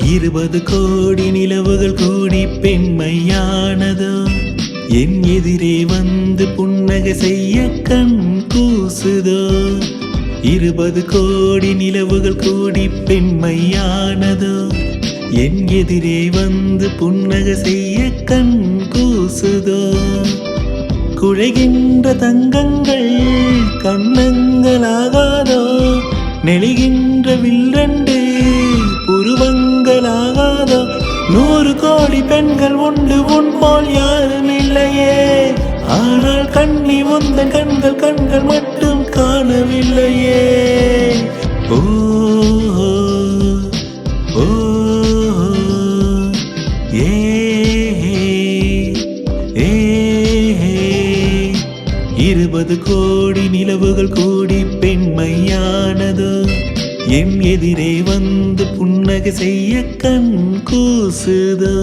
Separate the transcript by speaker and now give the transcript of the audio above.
Speaker 1: 20 கோடி நிலவுகள் கூடி பெண்மையானதோ என் எதிரே வந்து புன்னகை செய்ய கண் கூசுதோ 20 கோடி நிலவுகள் கூடி பெண்மையானதோ என் எதிரே வந்து புன்னகை செய்ய கண் கூசுதோ குழைகின்ற தங்கங்கள் கண்ணங்களாகாதோ நெளிகின்ற வில்லண்டு புருவங்களாகாதோ 100 கோடி பெண்கள் உண்டு உன் போல் யாரும் இல்லையே ஆனால் கண்ணி உந்தன் கண்கள் மட்டும் காணவில்லையே ஓ ஓ ஏ 20 கோடி நிலவுகள் கூடி பெண்மையானதோ என் எதிரே வந்து புன்னகை செய்ய கண் கூசுதோ